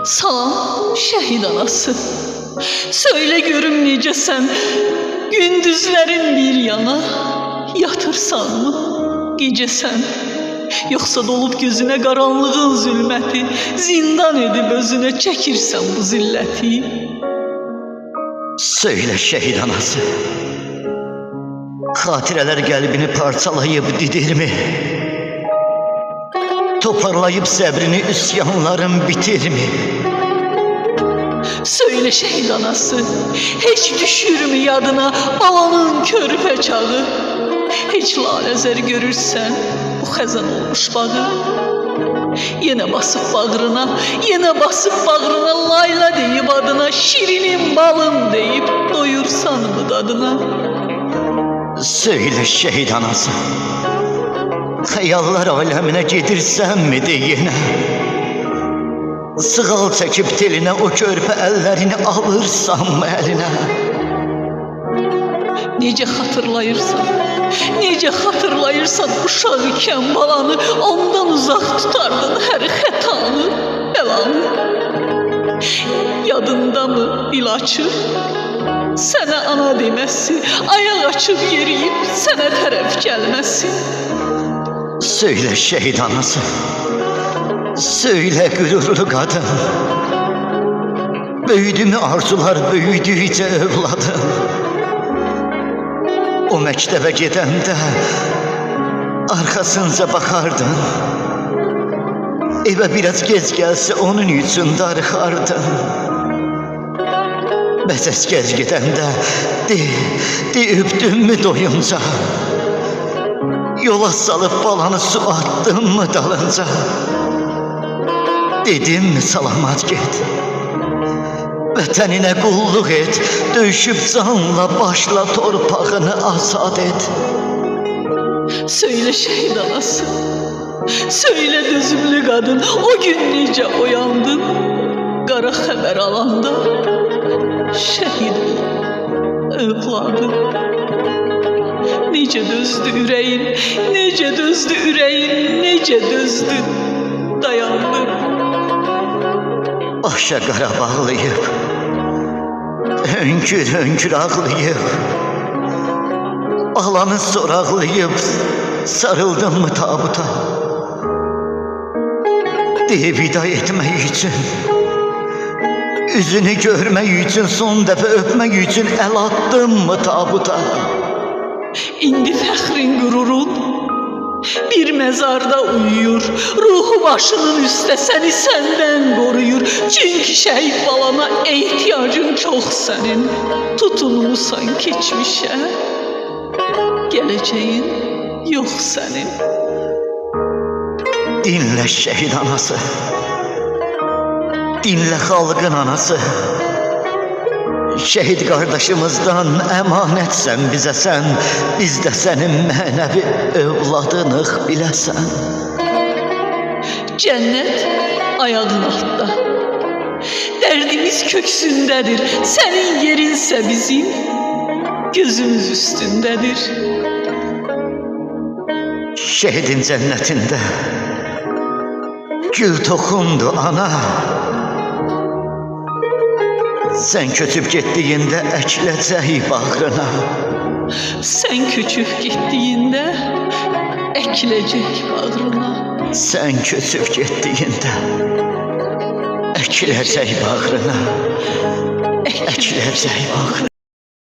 Salam şehit anası. Söyle görüm necəsən, gündüzlerin bir yana, yatırsan mı gecəsən? Yoxsa dolub gözüne qaranlığın zülməti, zindan edib özüne çəkirsən bu zilləti? Söyle şehit anası, hatireler kalbini parçalayıp didirmi? Toparlayıp səbrini üsyanların bitirmi? Söyle şehit anası, hiç düşürmü yadına balanın körpə çağı? Hiç laləzər görürsən bu xəzən olmuş bağı? Yenə basıb bağrına, yenə basıb bağrına layla deyib adına, şirinim balım deyib doyursan mı dadına? Söyle şehit anası, hayallar alemine gedirsən mi deyinə? Sığal çekip teline o körpə əllərini alırsan mı əlinə? Necə xatırlayırsan, necə xatırlayırsan uşaq ikən balanı, ondan uzaq tutardın hər xətanı, bəlanı. Yadında mı ilaçı, sənə ana deməsi, ayaq açıb yeriyib sənə tərəf gəlməsi? Söyle şehit anası, söyle gururlu kadın, büyüdü mü arzular büyüdükçe evladın? O məktəbə gedəndə arkasınca bakardın, eve biraz gec gelse onun üçün darıxardın. Bəzəs gec gedəndə de öpdün mü doyunca, yola salıp balanı su attın mı dalınca? Dedim mi salamat get, vətəninə qulluq et, döyüşüb canla başla torpağını azad et. Söyle şehit anası, söyle dözümlü kadın, o gün necə oyandın, qara xəbər alanda, şəhid övladın. Necə dözdü ürəyin, necə dözdü ürəyin, necə dözdü, dayandı. Başa qara bağlayıb, hönkür ağlayıb, alanı soraqlayıb, sarıldın mı tabuta? Deyib vida etmək üçün, üzünü görmək üçün, son dəfə öpmək üçün əl attın mı tabuta? İndi fəxrin qürurun bir mezarda uyuyur, ruhu başının üstə səni səndən qoruyur. Çünki şəhid balana ehtiyacın çox sənin, tutunmusan keçmişə, gələcəyin yox sənin. Dinlə şəhid anası, dinlə xalqın anası, şehit kardeşimizden emanetsen bize sen, biz de senin mənəvi övladınıq biləsən. Cennet ayağın altda, derdimiz köksündedir, senin yerinse bizim gözümüz üstündedir. Şehidin cennetinde gül toxundu ana, sen köçüb getdiyində əkiləcək bağrına. Sen köçüb getdiyində əkiləcək bağrına. Sen köçüb getdiyində əkiləcək bağrına, əkiləcək bağrına.